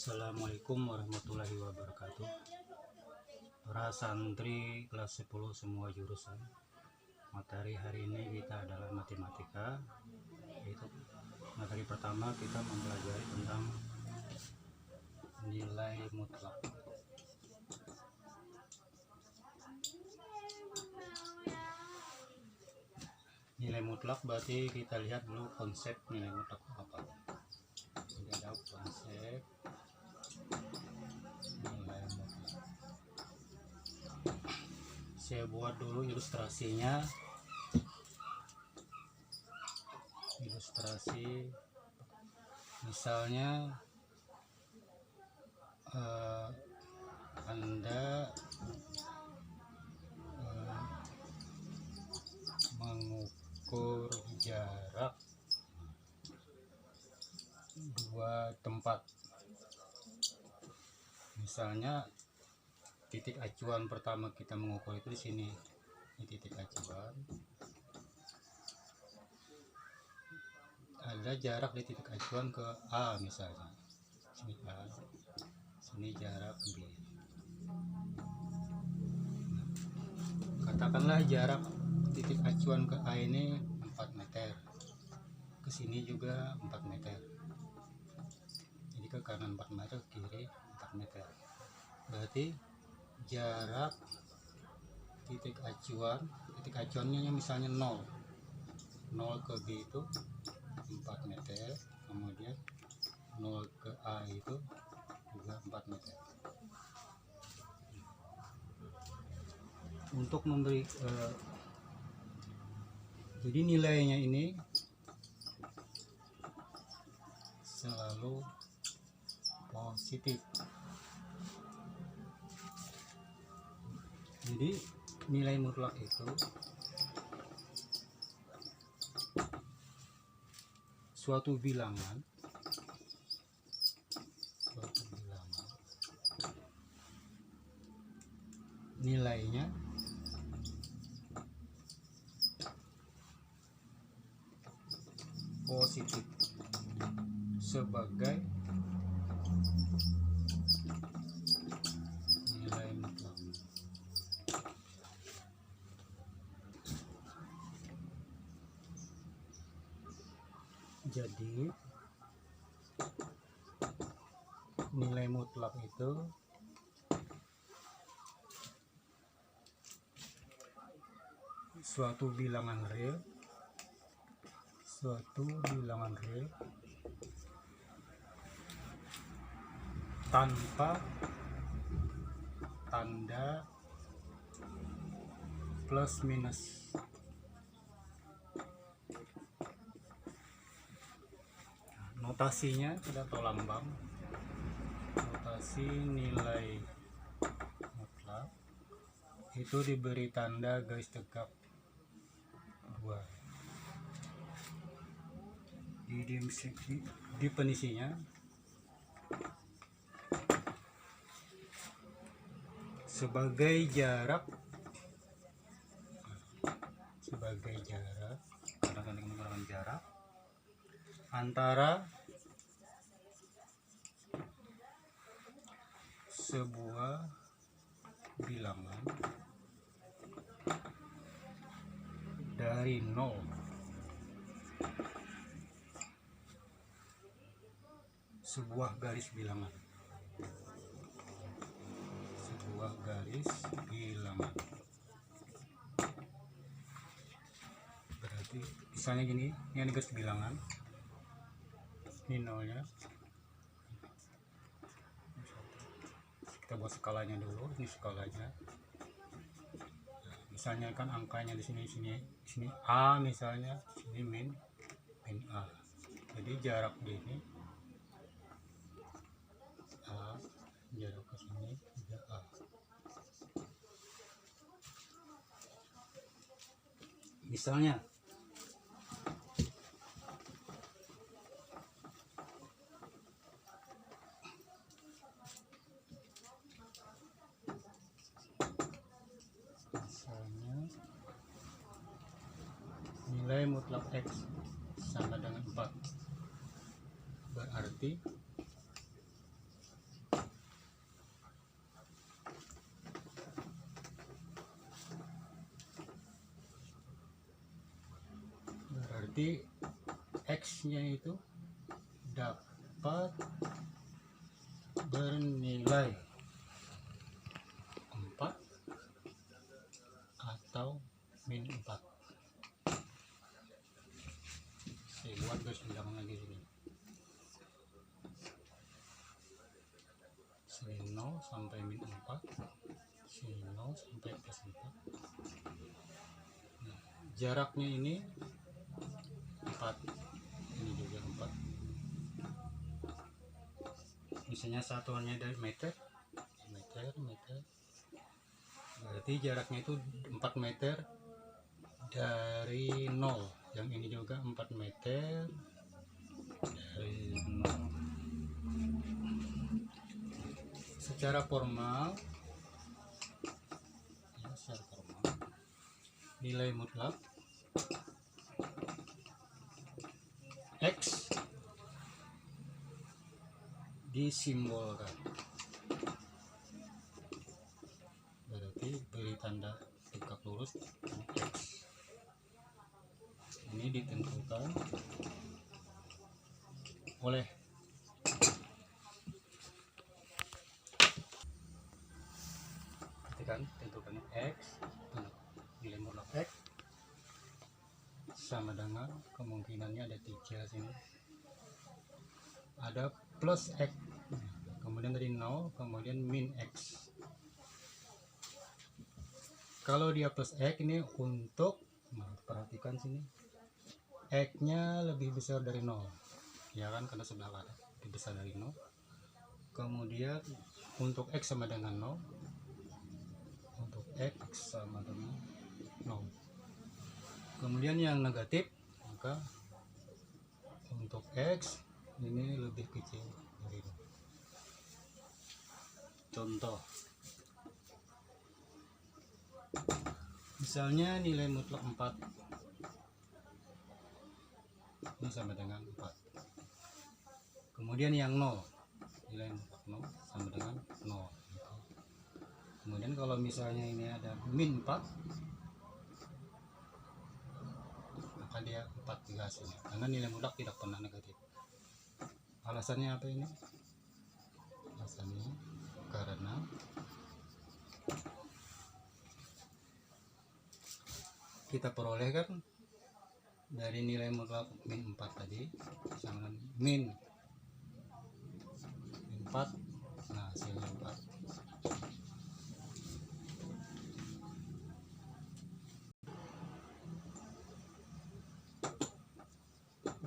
Assalamualaikum warahmatullahi wabarakatuh. Para santri kelas 10 semua jurusan. Materi hari ini kita adalah matematika. Yaitu materi pertama kita mempelajari tentang nilai mutlak. Nilai mutlak berarti kita lihat dulu konsep nilai mutlak apa. Jadi ada konsep nilai mutlak. Saya buat dulu ilustrasinya. Ilustrasi misalnya Anda mengukur jarak dua tempat. Misalnya titik acuan pertama kita mengukur itu di sini. Ini titik acuan. Ada jarak di titik acuan ke A misalnya. Sini A, sini jarak B. Katakanlah jarak titik acuan ke A ini 4 meter. Ke sini juga 4 meter. Jadi ke kanan 4 meter, ke kiri 4 meter. Berarti jarak titik acuannya misalnya 0 ke B itu 4 meter, kemudian 0 ke A itu juga 4 meter. Untuk memberi jadi nilainya ini selalu positif. Jadi nilai mutlak itu suatu bilangan nilainya positif sebagai nilai mutlak. Jadi nilai mutlak itu suatu bilangan real tanpa tanda plus minus. Notasinya kita tahu lambang. Notasi nilai mutlak itu diberi tanda garis tegap 2. Di definisinya sebagai jarak kadang-kadang menggunakan jarak antara sebuah bilangan dari 0 sebuah garis bilangan berarti misalnya gini, ini garis bilangan, ini nolnya. Kita buat skalanya dulu. Ini skalanya. Misalnya kan angkanya di sini A misalnya, sini min A. Jadi jarak ini A, jarak ke sini juga A. Misalnya nilai mutlak X sama dengan 4, berarti berarti X nya itu dapat bernilai 4 atau min 4. Saya buat garis bilangan lagi sini. Sini 0 sampai min 4, sini 0 sampai plus 4. Nah, jaraknya ini 4, ini juga 4. Misalnya satuannya dari meter, berarti jaraknya itu 4 meter dari 0. Yang ini juga 4 meter dari 0. Secara formal, nilai mutlak X disimbolkan, berarti beri tanda tegak lurus X. Ini ditentukan oleh tentukan X, nilai mutlak X sama dengan kemungkinannya ada 3 sini, ada plus X, kemudian dari 0, kemudian min X. Kalau dia plus X ini untuk, perhatikan sini, X nya lebih besar dari 0, ya kan, karena sebelah kanan lebih besar dari 0. Kemudian untuk X sama dengan 0, untuk X sama dengan 0. Kemudian yang negatif, maka untuk X ini lebih kecil dari 0. Contoh, misalnya nilai mutlak 4 ini sama dengan 4. Kemudian yang 0, nilai mutlak 0 sama dengan 0. Kemudian kalau misalnya ini ada min 4, maka dia 4 juga hasilnya, karena nilai mutlak tidak pernah negatif. Alasannya apa ini? Alasannya karena kita perolehkan dari nilai mutlak min 4 tadi sama min 4, nah hasilnya 4.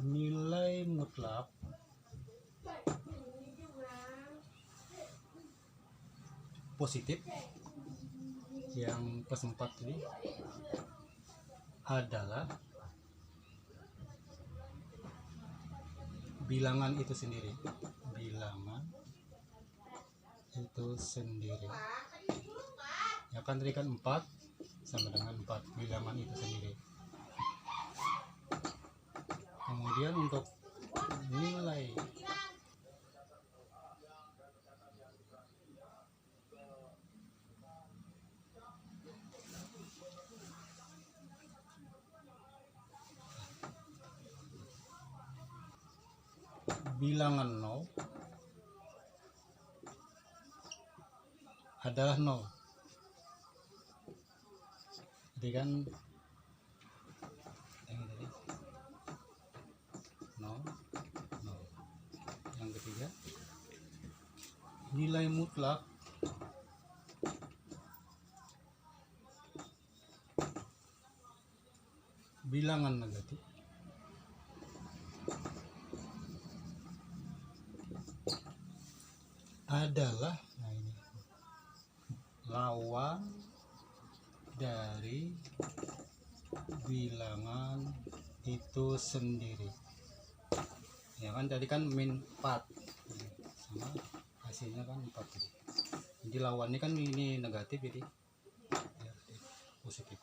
Nilai mutlak positif yang plus 4 tadi adalah bilangan itu sendiri, ya kan, tadi kan 4 sama dengan 4, bilangan itu sendiri. Kemudian untuk nilai bilangan 0 adalah 0. Jadi kan ini tadi 0, 0. Yang ketiga, nilai mutlak bilangan negatif adalah, nah ini, lawan dari bilangan itu sendiri. Ya kan, tadi kan min 4 sama hasilnya kan 4. Jadi lawannya kan ini negatif, jadi positif.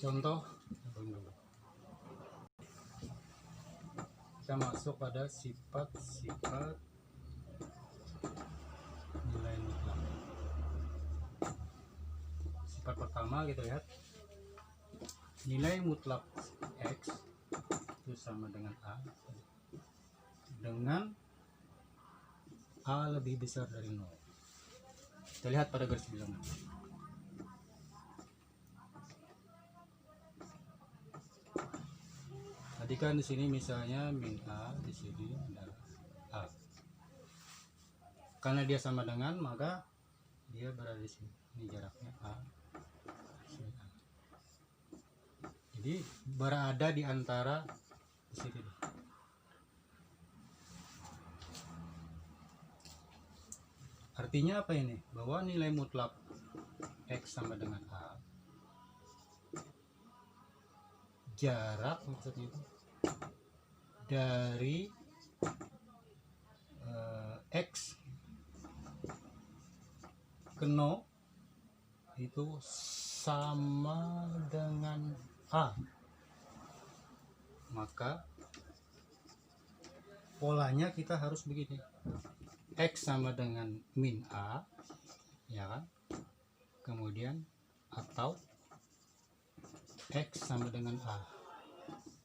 Contoh, kita masuk pada sifat-sifat pertama kita lihat nilai mutlak X itu sama dengan A dengan A lebih besar dari 0. Kita lihat pada garis bilangan. Tadi kan di sini misalnya min A, di sini adalah A. Karena dia sama dengan, maka dia berada di sini. Ini jaraknya A. Sini A. Jadi berada di antara di sini. Artinya apa ini? Bahwa nilai mutlak X sama dengan A. Jarak maksudnya itu dari X ke 0 itu sama dengan A. Maka polanya kita harus begini. X sama dengan min A, ya kan? Kemudian atau X sama dengan A.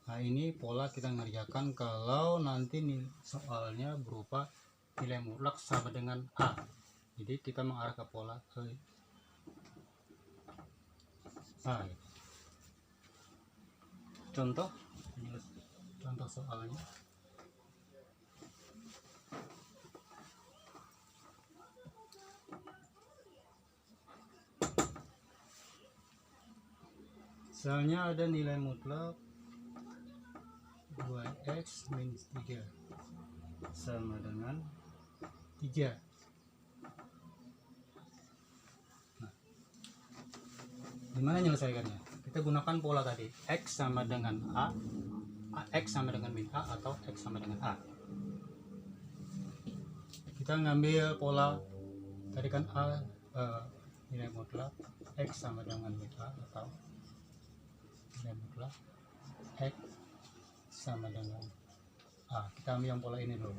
Nah, ini pola kita ngerjakan kalau nanti nih soalnya berupa nilai mutlak sama dengan A. Jadi kita mengarah ke pola A. Contoh soalnya. Misalnya ada nilai mutlak 2x minus 3 sama dengan 3. Nah, gimana menyelesaikannya? Kita gunakan pola tadi, x sama dengan A, x sama dengan min A atau x sama dengan A. Kita ngambil pola tadi kan A, nilai mutlak x sama dengan min A atau nilai mutlak x sama dengan A. Kita ambil yang pola ini dulu,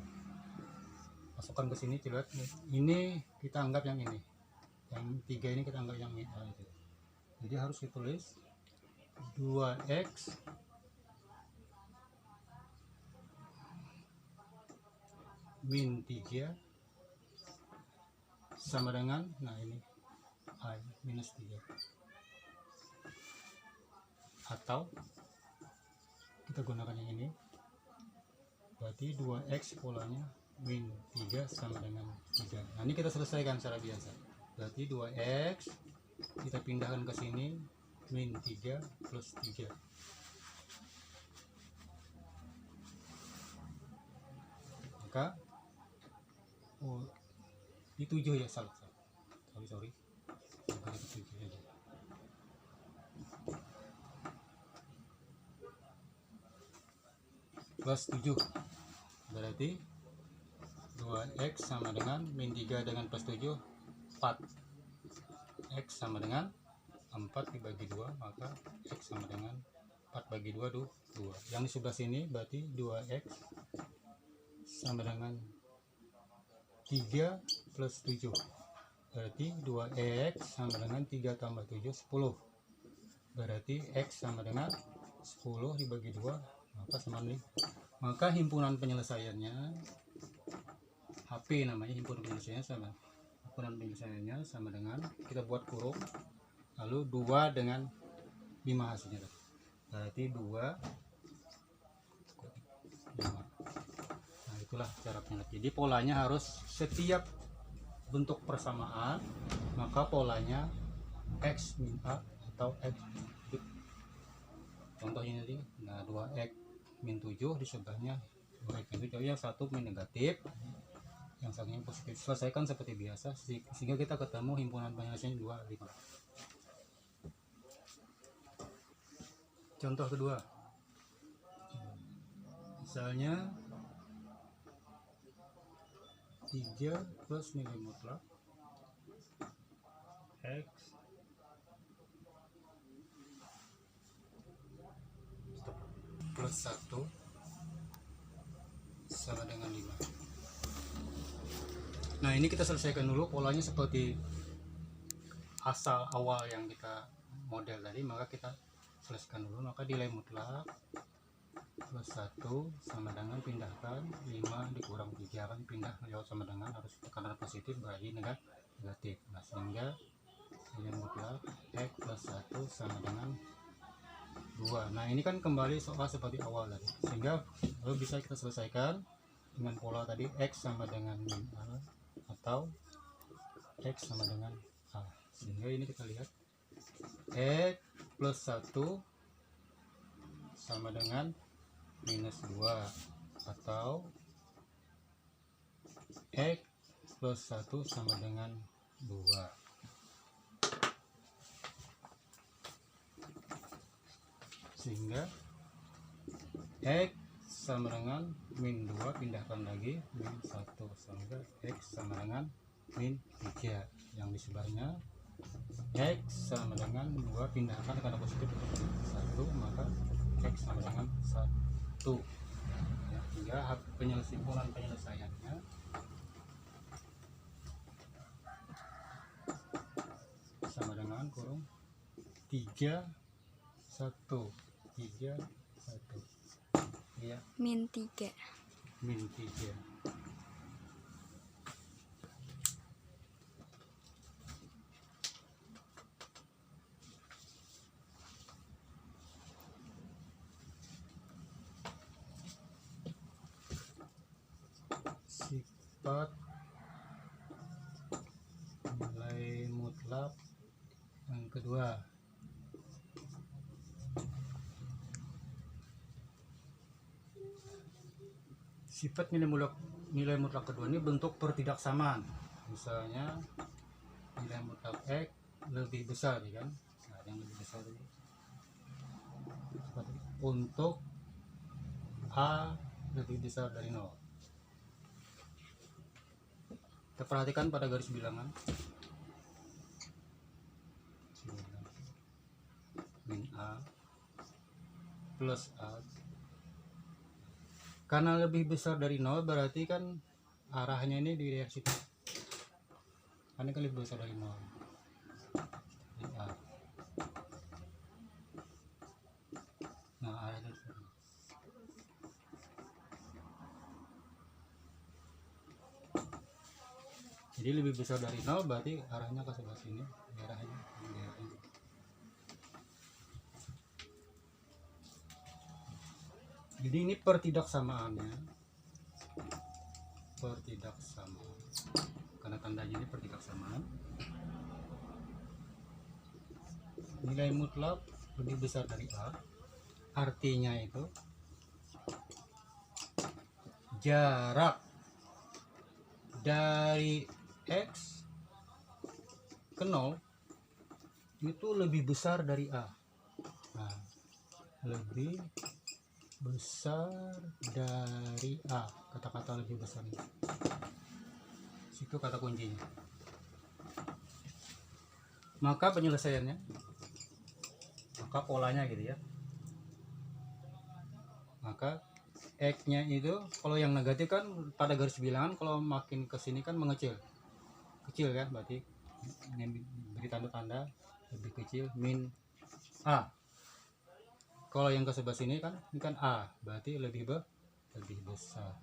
masukkan ke sini. Lihat ini kita anggap yang ini, yang 3 ini kita anggap yang ini. Jadi harus ditulis 2x min 3 sama dengan, nah ini I minus 3, atau kita gunakan yang ini, berarti 2x polanya min 3 sama dengan 3. Nah, ini kita selesaikan secara biasa. Berarti 2x kita pindahkan ke sini, min 3 plus 3. Maka di 7 ya, salah. Sorry. Bukan di 7 aja. Plus 7, berarti 2x sama dengan min 3 dengan plus 7 4. X sama dengan 4 dibagi 2, maka X sama dengan 4 bagi 2 2. Yang di sebelah sini berarti 2x sama dengan 3 plus 7, berarti 2x sama dengan 3 tambah 7 10. Berarti X sama dengan 10 dibagi 2, maka sama nih. Maka himpunan penyelesaiannya HP namanya, himpunan penyelesaiannya sama dengan, kita buat kurung, lalu 2 dengan 5 hasilnya, berarti 2 5. Nah, itulah cara penyelesaian. Jadi polanya harus setiap bentuk persamaan maka polanya X min A atau X. Contohnya tadi, nah 2x min 7 di sebelahnya 2x min 7, yang satu min negatif, yang satunya positif. Selesaikan seperti biasa sehingga kita ketemu himpunan penyelesaian 2 5. Contoh kedua, misalnya 3 plus nilai mutlak X plus 1 sama dengan 5. Nah, ini kita selesaikan dulu polanya seperti asal awal yang kita model tadi, maka kita selesaikan dulu. Maka nilai mutlak plus 1 sama dengan pindahkan 5 dikurang 3, kan pindah lewat sama dengan harus tekanan positif berarti negatif. Nah, sehingga nilai mutlak X plus 1 sama dengan 2. Nah, ini kan kembali soal seperti awal tadi, sehingga lalu bisa kita selesaikan dengan pola tadi, X sama dengan min A atau X sama dengan A. Sehingga ini kita lihat X plus 1 sama dengan minus 2 atau X plus 1 sama dengan 2. Sehingga X sama dengan min 2 pindahkan lagi min 1, sehingga X sama dengan min 3. Yang di sebelahnya X sama dengan 2 pindahkan karena positif 1, maka X sama dengan 1 ya. Hingga penyelesaiannya sama dengan kurung 3 1 ya, min 3. Sifat nilai mutlak yang kedua. Sifat nilai mutlak kedua ini bentuk pertidaksamaan. Misalnya nilai mutlak X lebih besar, ya kan? Nah, yang lebih besar ini untuk A lebih besar dari 0. Kita perhatikan pada garis bilangan min A plus A. Karena lebih besar dari 0 berarti kan arahnya ini di daerah situ. Karena kan lebih besar dari 0. Di A. Nah, arahnya di sini. Jadi lebih besar dari 0 berarti arahnya ke sebelah sini, daerahnya. Jadi ini pertidaksamaannya, karena tandanya ini pertidaksamaan. Nilai mutlak lebih besar dari A, artinya itu jarak dari X ke 0 itu lebih besar dari A. Nah, lebih besar dari A, kata-kata lebih besar itu. Situ kata kuncinya. Maka penyelesaiannya, maka polanya gitu ya. Maka X-nya itu kalau yang negatif kan pada garis bilangan, kalau makin ke sini kan mengecil. Kecil kan, berarti ini beri tanda-tanda lebih kecil min A. Kalau yang ke sebelah sini kan ini kan A, berarti lebih besar.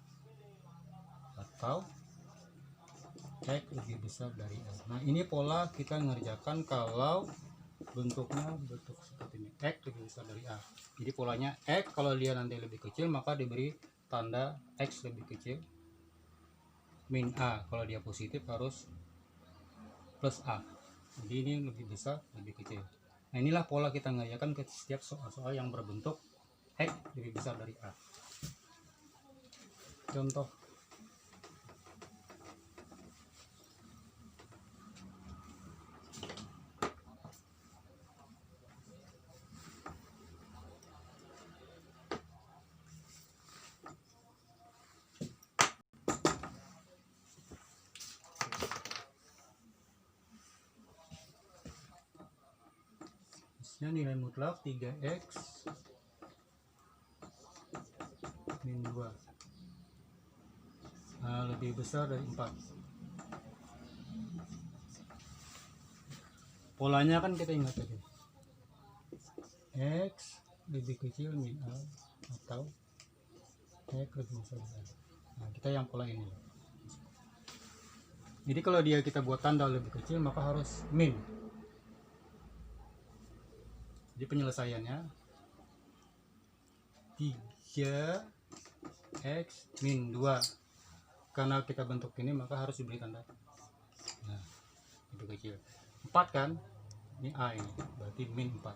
Atau X lebih besar dari A. Nah, ini pola kita ngerjakan kalau bentuknya bentuk seperti ini, X lebih besar dari A. Jadi polanya X kalau dia nanti lebih kecil maka diberi tanda X lebih kecil min A. Kalau dia positif harus plus A. Jadi ini lebih besar lebih kecil. Nah, inilah pola kita ngerjakan ke setiap soal-soal yang berbentuk X lebih besar dari A. Contoh. Nilai mutlak 3x min 2 lebih besar dari 4. Polanya kan kita ingat tadi, X lebih kecil min A atau X lebih besar dari A. Nah, kita yang pola ini. Jadi kalau dia kita buat tanda lebih kecil maka harus min. Jadi penyelesaiannya 3x min 2. Karena kita bentuk ini maka harus diberi tanda. Nah, lebih kecil. 4 kan? Ini A ini, berarti min 4.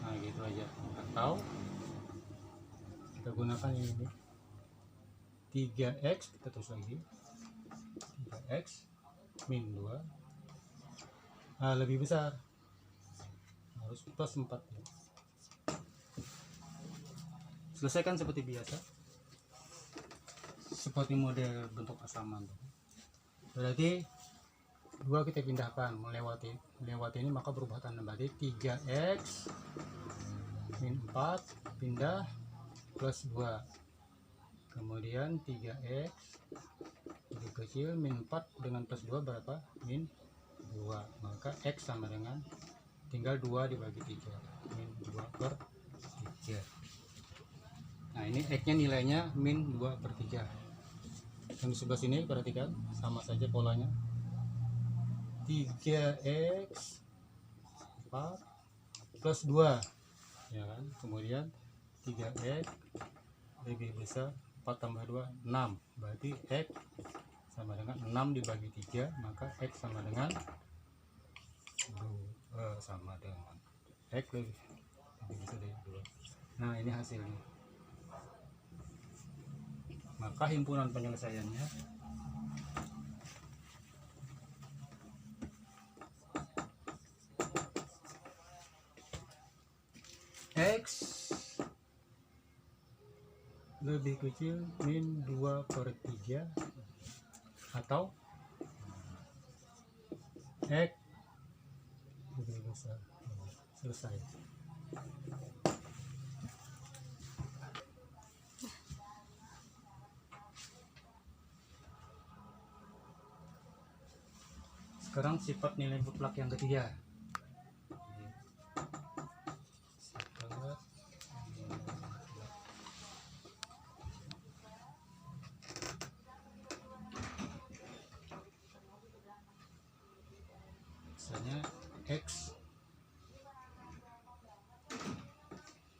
Nah, gitu aja. Atau kita gunakan ini 3x, kita tulis lagi 3x min 2. Nah, lebih besar, harus plus 4 ya. Selesaikan seperti biasa, seperti model bentuk asaman. Berarti 2 kita pindahkan melewati ini maka berubah tanda. Berarti 3x min 4 pindah plus 2, kemudian 3x lebih kecil min 4 dengan plus 2 berapa? Min 2. Maka x sama dengan tinggal 2 dibagi 3, min 2 per 3. Nah, ini x nya nilainya min 2 per 3. Yang di sebelah sini perhatikan sama saja polanya, 3x 4 plus 2 ya kan, kemudian 3x lebih besar 4 tambah 2 6, berarti x sama dengan 6 dibagi 3, maka x sama dengan 2, sama dengan x lebih besar dari 2. Nah, ini hasilnya. Maka himpunan penyelesaiannya x lebih kecil min 2 per 3 atau x lebih besar. Selesai. Sekarang sifat nilai mutlak yang ketiga. Misalnya x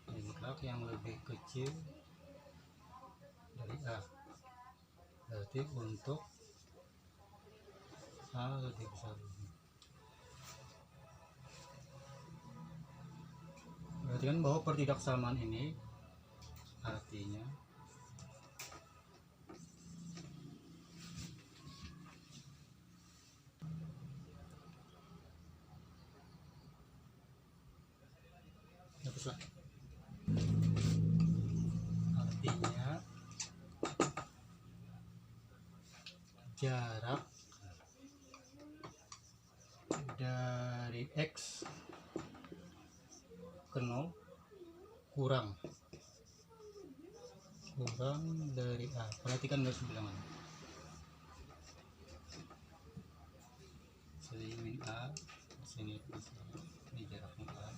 nilai mutlak yang lebih kecil dari A, berarti untuk A lebih besar. Perhatikan bahwa pertidaksamaan ini artinya jarak dari x ke 0 kurang dari A. Perhatikan garis bilangan. Sini min A, sini ini jaraknya A.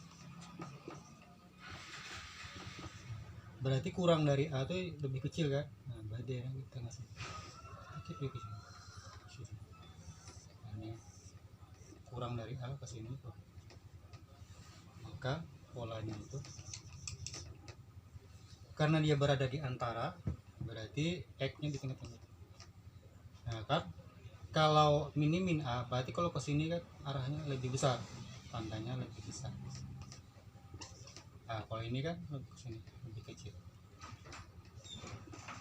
Berarti kurang dari A itu lebih kecil kan? Nah, berarti kita ngasih lebih kecil. Ini kurang dari A ke sini tuh. Maka polanya itu karena dia berada di antara, berarti x-nya di tengah-tengah. Nah kan, kalau mini min A, berarti kalau ke sini kan arahnya lebih besar, tandanya lebih besar. Nah, kalau ini kan ke sini lebih kecil.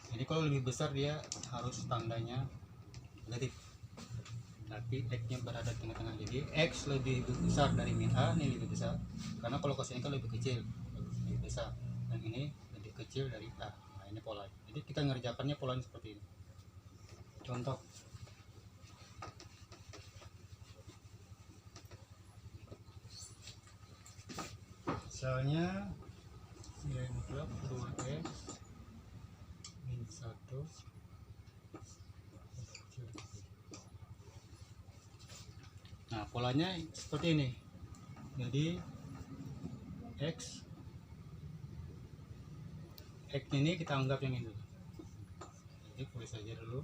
Jadi kalau lebih besar dia harus tandanya negatif. Tapi x-nya berada di tengah-tengah. Jadi x lebih besar dari min A, ini lebih besar. Karena kalau ke sini kan lebih kecil, lebih besar. Dan ini kecil dari A. Nah, ini pola. Jadi kita ngerjakannya polanya seperti ini. Contoh. Misalnya nilai mutlak 2x min 1. Nah, polanya seperti ini. Jadi X. X ini kita anggap yang ini. Jadi tulis saja dulu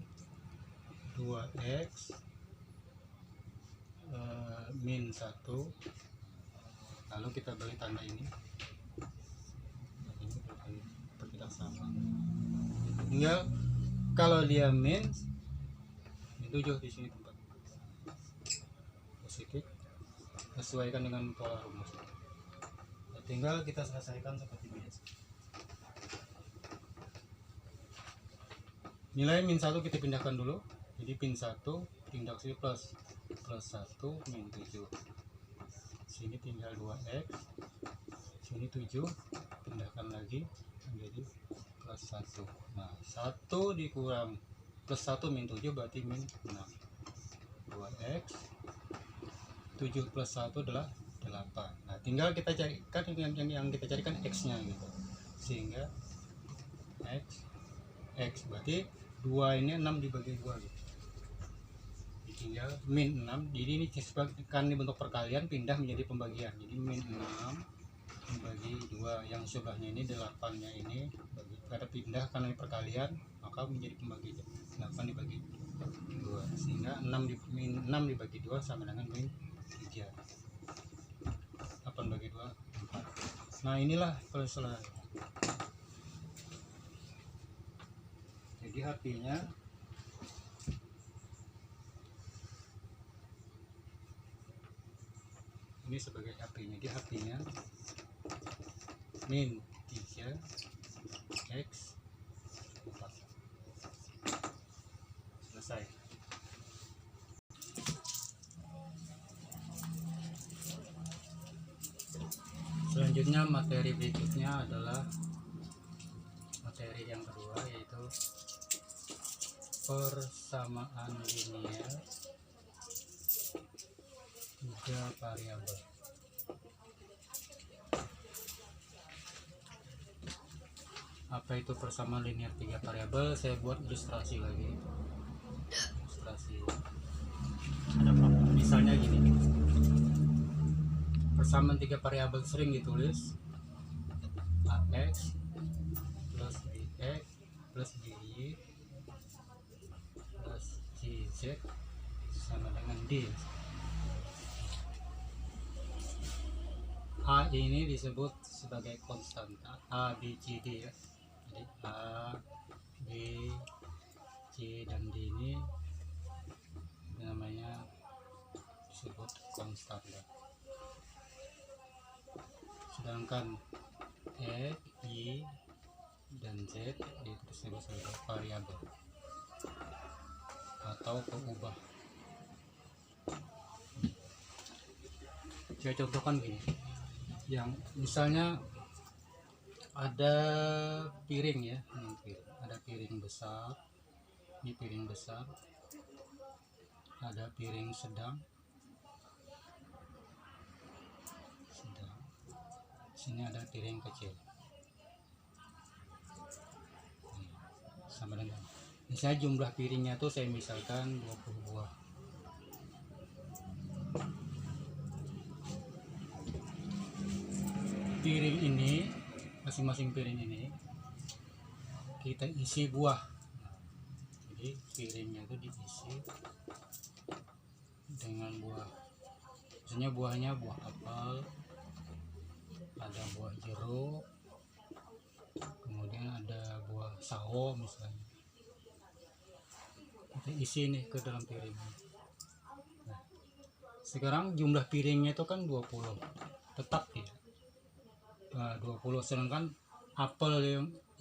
2X min 1, lalu kita beri tanda ini berpindah sama. Tinggal kalau dia min 7 di sini tempat positif, sesuaikan dengan pola rumus. Nah, tinggal kita selesaikan seperti biasa. Nilai min 1 kita pindahkan dulu. Jadi min 1 pindah ke sini plus 1 min 7. Sini tinggal 2X. Sini 7, pindahkan lagi menjadi plus 1. Nah, 1 dikurang plus 1 min 7 berarti min 6. 2X 7 plus 1 adalah 8. Nah, tinggal kita carikan yang kita carikan X nya gitu. Sehingga X berarti 2 ini 6 dibagi 2 gitu. Tinggal min 6. Jadi ini kan dibentuk perkalian pindah menjadi pembagian. Jadi min 6 dibagi 2, yang sebelahnya ini 8 nya ini pada pindah karena ini perkalian, maka menjadi pembagi 8 dibagi 2, sehingga min 6 dibagi 2 sama dengan min 3. 8 bagi 2 4. Nah, inilah permasalahan. Jadi artinya ini sebagai HP-nya. Jadi HP-nya min 3 X 4. Selesai. Selanjutnya materi berikutnya adalah materi yang kedua, yaitu persamaan linear 3 variabel. Apa itu persamaan linear 3 variabel? Saya buat ilustrasi lagi. Ilustrasi. Ada apa? Misalnya gini. Persamaan 3 variabel sering ditulis AX plus BX plus BY plus CZ sama dengan D. A ini disebut sebagai konstanta A, B, C, D ya. Jadi A, B, C dan D ini namanya disebut konstanta. Sedangkan E, Y dan Z disebut sebagai variabel atau pengubah. Saya contohkan gini. Yang misalnya ada piring ya, ada piring besar, ini piring besar, ada piring sedang, sini ada piring kecil. Sama dengan misalnya jumlah piringnya tuh saya misalkan 20 buah. Piring ini, masing-masing piring ini kita isi buah. Jadi piringnya itu diisi dengan buah. Misalnya buahnya buah apel, ada buah jeruk, kemudian ada buah sawo misalnya. Kita isi nih ke dalam piring. Nah, sekarang jumlah piringnya itu kan 20, tetap ya. 20, sedangkan apel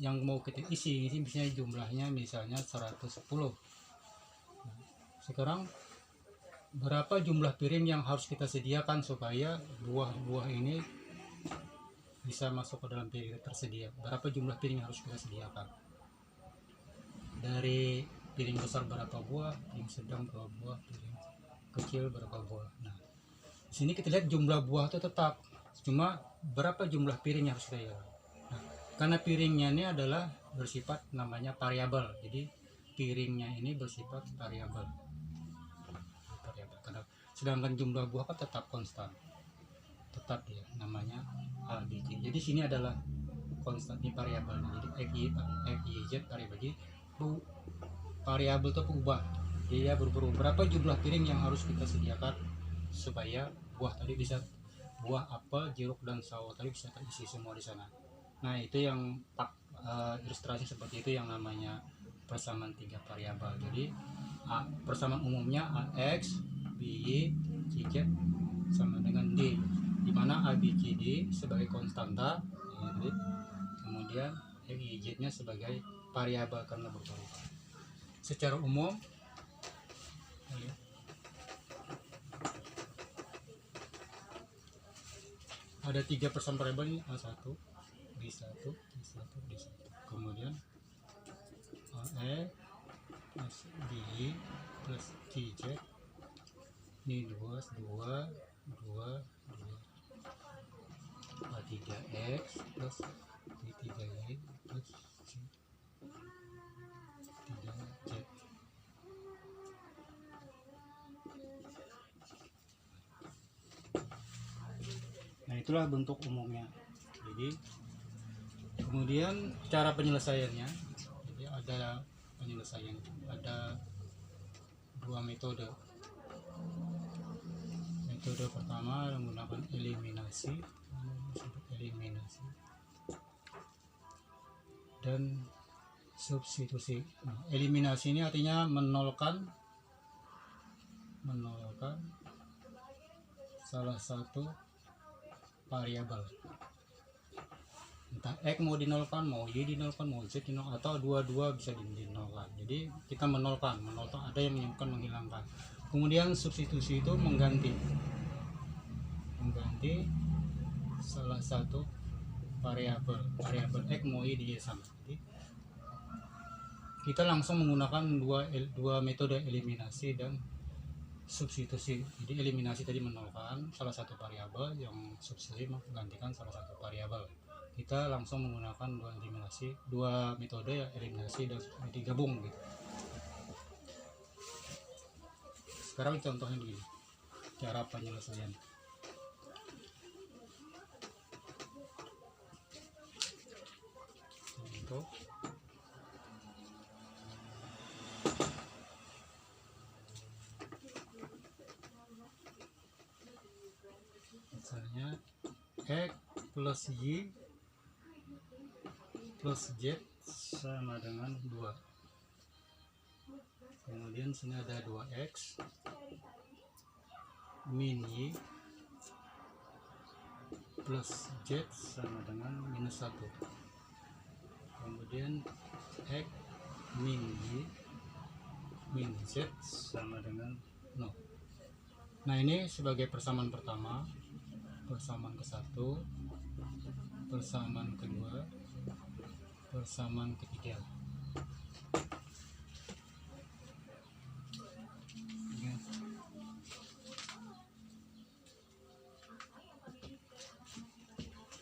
yang mau kita isi misalnya jumlahnya misalnya 110. Nah, sekarang berapa jumlah piring yang harus kita sediakan supaya buah-buah ini bisa masuk ke dalam piring tersedia? Berapa jumlah piring yang harus kita sediakan? Dari piring besar berapa buah, piring sedang berapa buah, piring kecil berapa buah. Nah, di sini kita lihat jumlah buah itu tetap, cuma berapa jumlah piring yang harus kita ya. Nah, karena piringnya ini adalah bersifat namanya variabel, jadi piringnya ini bersifat variabel. Sedangkan jumlah buah kan tetap konstan. tetap ya, namanya A, B, C. Jadi sini adalah konstan di variabelnya. Jadi X, Y, Z variabel. Jadi variabel itu berubah. Dia berubah. Berapa jumlah piring yang harus kita sediakan supaya buah tadi bisa, buah apel, jeruk dan sawo tadi bisa terisi semua di sana. Nah itu yang ilustrasi seperti itu yang namanya persamaan 3 variabel. Jadi persamaan umumnya AX, BY, CZ sama dengan D, di mana A, B, C, D sebagai konstanta, gitu. Kemudian X, Y, Z nya sebagai variabel karena berubah. Secara umum ada 3 persamaan variabel ini, A1, B1, D1, D1. Kemudian AE plus BY plus CZ ini 2, 2, 2, 2, A3X plus B3Y plus C3Z. Nah itulah bentuk umumnya. Jadi kemudian cara penyelesaiannya, jadi ada penyelesaian, ada 2 metode. Metode pertama menggunakan eliminasi dan substitusi. Nah, eliminasi ini artinya menolkan salah satu variabel, entah X mau dinolkan, mau Y dinolkan, mau Z dinolkan, atau dua-dua bisa dinolkan. Jadi kita menolkan, ada yang menyebutkan menghilangkan. Kemudian substitusi itu mengganti salah satu variabel X mau Y dia sama. Jadi kita langsung menggunakan dua metode eliminasi dan substitusi. Jadi eliminasi tadi menolkan salah satu variabel, yang substitusi menggantikan salah satu variabel. Kita langsung menggunakan dua metode ya, eliminasi dan digabung gitu. Sekarang contohnya begini, cara penyelesaian. Contoh misalnya X plus Y plus Z sama dengan 2. Kemudian sini ada 2X min Y plus Z sama dengan minus 1. Kemudian X min Y min Z sama dengan 0. Nah ini sebagai persamaan pertama, persamaan ke-1, persamaan kedua, persamaan ketiga.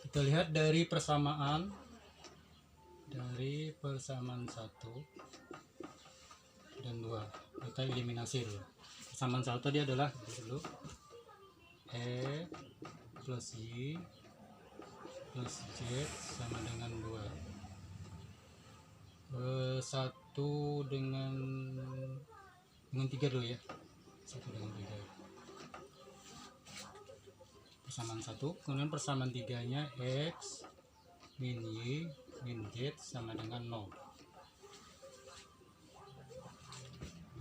Kita lihat dari persamaan 1 dan 2, kita eliminasi dulu. Persamaan 1 dia adalah dulu E plus Y plus Z sama dengan 2. 1 dengan 3 dulu ya. 1 dengan 3. Persamaan 1, kemudian persamaan 3-nya X min Y min Z sama dengan 0.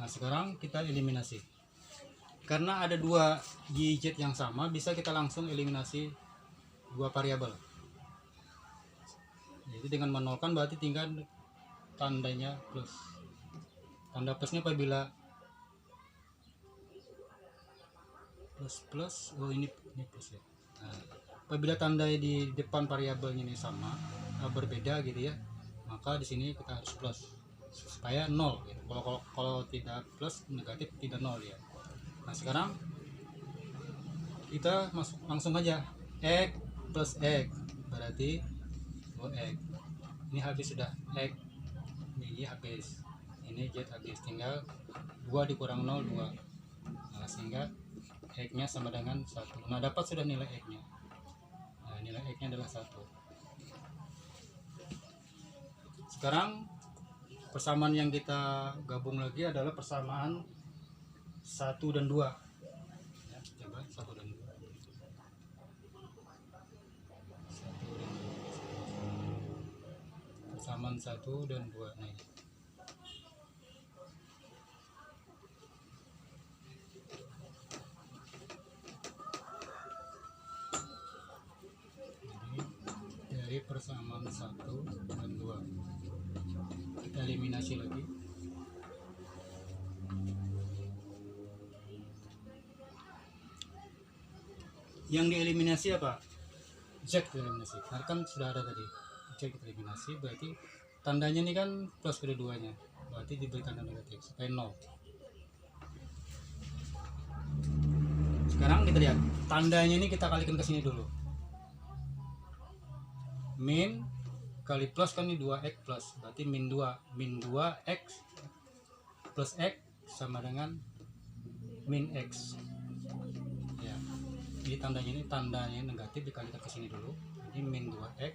Nah sekarang kita eliminasi. Karena ada 2 YZ yang sama, bisa kita langsung eliminasi 2 variabel. Jadi dengan menolkan berarti tinggal tandanya plus. Tanda plusnya apabila plus, oh ini plus ya. Nah, apabila tanda di depan variabelnya ini sama, berbeda gitu ya, maka di sini kita harus plus supaya 0 gitu. Kalau tidak plus, negatif, tidak 0 ya. Nah sekarang kita langsung aja X plus X berarti 2X. Ini habis sudah, X ini habis, ini Z habis, tinggal 2 dikurang 0 2. Nah, sehingga X nya sama dengan 1. Nah dapat sudah nilai X nya. nilai X-nya adalah 1. Sekarang persamaan yang kita gabung lagi adalah persamaan 1 dan 2 ya, coba 1 dan 2, 1 dan 2, persamaan 1 dan 2 nih. Jadi dari persamaan 1 dan 2 kita eliminasi lagi. Yang dieliminasi apa? Z eliminasi. Karena kan sudah ada tadi. Z kita eliminasi, berarti tandanya ini kan plus kedua-duanya. Berarti diberi tanda negatif supaya 0. Sekarang kita lihat tandanya ini, kita kalikan ke sini dulu. Min kali plus kan ini 2x plus, berarti min 2x plus x sama dengan min x ya. Jadi tandanya negatif, dikalikan ke sini dulu. Jadi min 2x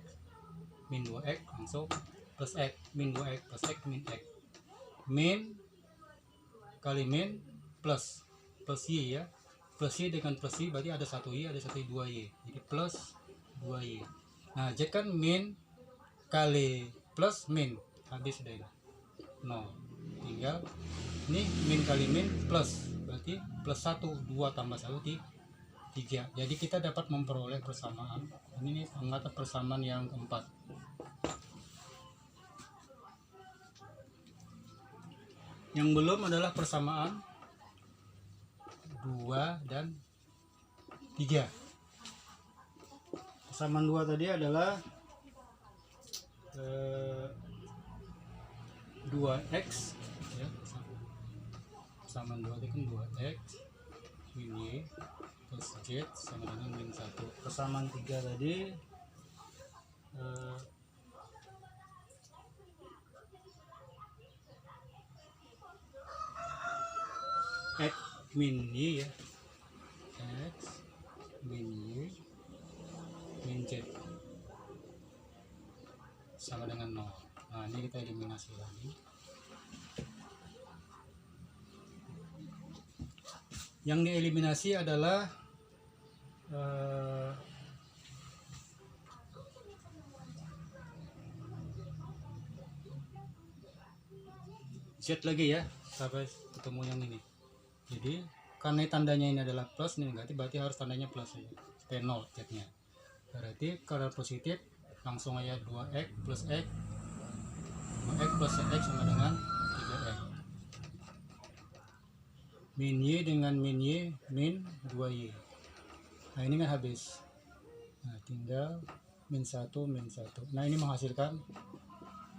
langsung plus x, min 2x plus x min x. Min kali min plus y ya, plus y dengan plus y berarti ada 1y, ada 2y, jadi plus 2y. Nah z kan min kali plus min, habis sudah ini 0, tinggal ini min kali min plus, berarti plus 1, 2 tambah 1 3. Jadi kita dapat memperoleh persamaan ini, mengata persamaan yang keempat. Yang belum adalah persamaan 2 dan 3. Persamaan 2 tadi adalah 2x ya, persamaan 2 itu kan 2x min y plus z sama dengan min 1. Persamaan 3 tadi x min y ya, x min y min z sama dengan 0. Nah ini kita eliminasi lagi. Yang dieliminasi adalah Z lagi ya, sampai ketemu yang ini. Jadi karena tandanya ini adalah plus, ini negatif, berarti harus tandanya plus ya, supaya 0 Z nya. Berarti kalau positif langsung aja 2x plus x, 2x plus x sama dengan 3x. Min y dengan min y min 2y. Nah ini kan habis. Nah tinggal min 1 min 1. Nah ini menghasilkan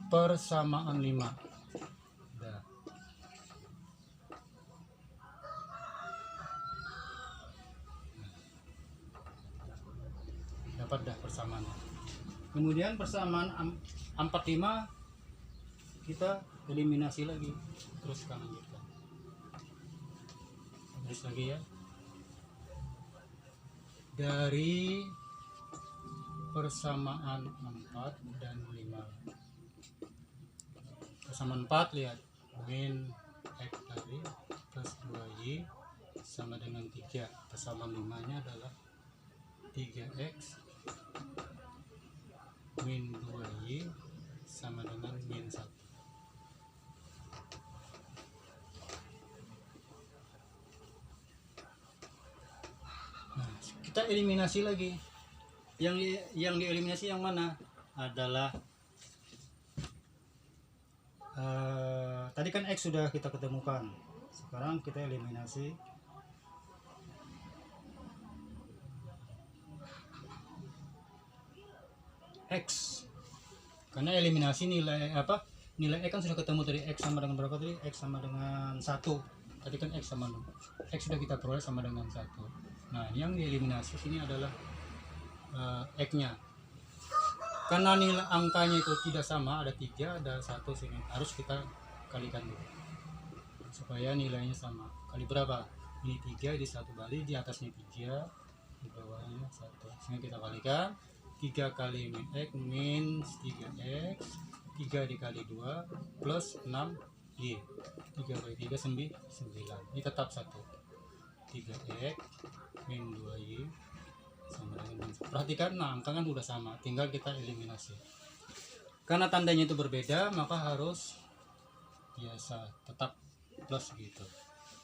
persamaan 5. Udah. Dapat dah persamaannya. Kemudian persamaan 45 kita eliminasi lagi, teruskan lanjutkan. Terus lagi ya, dari persamaan 4 dan 5. Persamaan 4 lihat, min x tadi plus 2y sama dengan 3. Persamaan 5 nya adalah 3x min 2y sama dengan min 1. Nah, kita eliminasi lagi. Yang dieliminasi yang mana? Adalah tadi kan x sudah kita ketemukan. Sekarang kita eliminasi x, karena eliminasi nilai apa, nilai x kan sudah ketemu tadi. X sama dengan berapa tadi? X sama dengan 1. Tadi kan x sama 0, x sudah kita peroleh sama dengan 1. Nah yang dieliminasi sini adalah x nya, karena nilai angkanya itu tidak sama, ada 3 ada 1 sini, harus kita kalikan dulu supaya nilainya sama. Kali berapa? Ini 3, di 1 kali, di atasnya 3, di bawahnya 1, sehingga kita kalikan. 3 kali min X min 3X 3 dikali 2 plus 6Y 3 kali 3 9. Ini tetap 1. 3X min 2Y sama dengan min 1. Perhatikan, nah angka kan udah sama, tinggal kita eliminasi. Karena tandanya itu berbeda, maka harus biasa tetap plus gitu.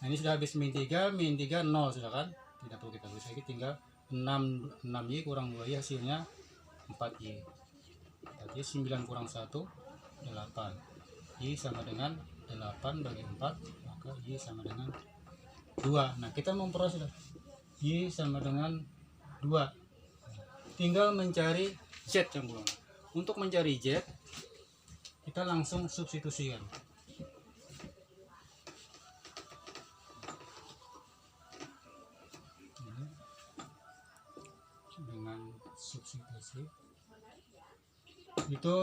Nah ini sudah habis min 3 0 sudah kan, tidak perlu kita tulis lagi, tinggal 6Y kurang 2Y hasilnya 4Y. Jadi 9 kurang 1 8. Y sama dengan 8 bagi 4, maka Y sama dengan 2. Nah kita memperoleh sudah Y sama dengan 2, tinggal mencari Z yang belum. Untuk mencari Z kita langsung substitusikan. Dengan substitusi itu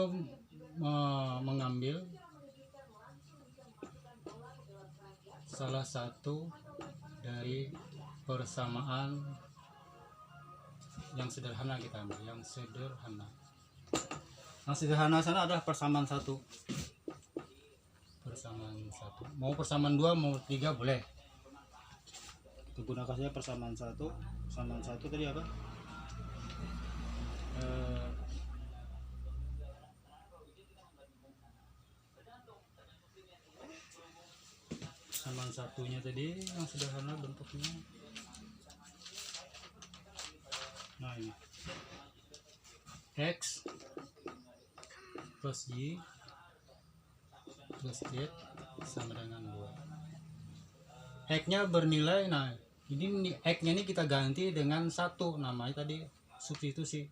mengambil salah satu dari persamaan yang sederhana, kita ambil yang sederhana. Yang sederhana sana adalah persamaan 1. Persamaan 1. Mau persamaan 2 mau 3 boleh. Kita gunakan saja persamaan 1. Persamaan 1 tadi apa? Persamaan satunya tadi yang sederhana bentuknya. Nah ini X plus Y plus Z sama dengan 2. X nya bernilai, nah ini X nya ini kita ganti dengan 1, namanya tadi substitusi.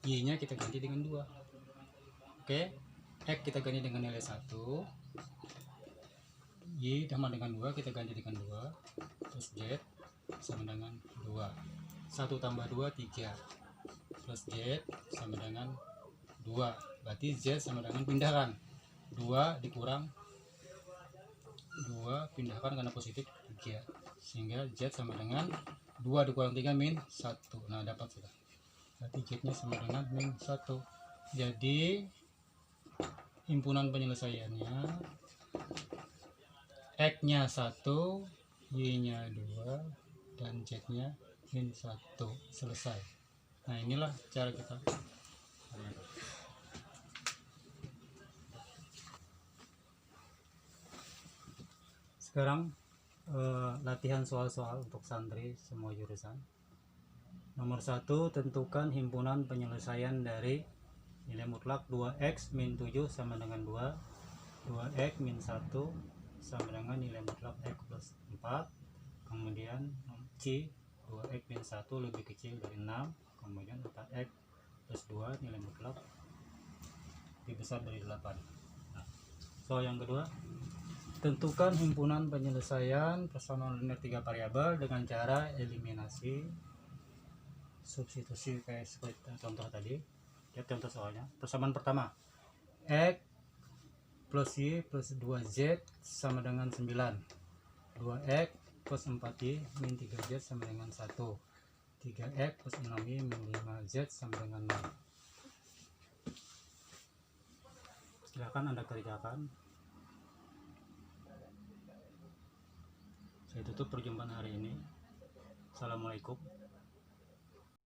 Y nya kita ganti dengan 2. Oke, X kita ganti dengan nilai 1, Y sama dengan 2 kita ganti dengan 2, terus Z sama dengan 2. 1 tambah 2 3, plus Z sama dengan 2, berarti Z sama dengan, pindahkan 2 dikurang 2, pindahkan karena positif 3, sehingga Z sama dengan 2 dikurang 3 min 1. Nah dapat sudah, berarti Z nya sama dengan min 1. Jadi himpunan penyelesaiannya X nya 1, Y nya 2, dan Z nya min 1. Selesai. Nah inilah cara kita. Sekarang latihan soal-soal untuk santri semua jurusan. Nomor 1, tentukan himpunan penyelesaian dari nilai mutlak 2x min 7 sama dengan 2, 2x min 1 sama dengan nilai mutlak x plus 4, kemudian C 2x min 1 lebih kecil dari 6, kemudian 4x plus 2 nilai mutlak lebih besar dari 8. Nah, soal yang kedua, tentukan himpunan penyelesaian persamaan linear 3 variabel dengan cara eliminasi substitusi kayak seperti contoh tadi. Lihat contoh soalnya. Persamaan pertama, X plus Y plus 2Z sama dengan 9, 2X plus 4Y min 3Z sama dengan 1, 3X plus 6Y min 5Z sama dengan 0. Silahkan Anda kerjakan. Saya tutup perjumpaan hari ini. Assalamualaikum.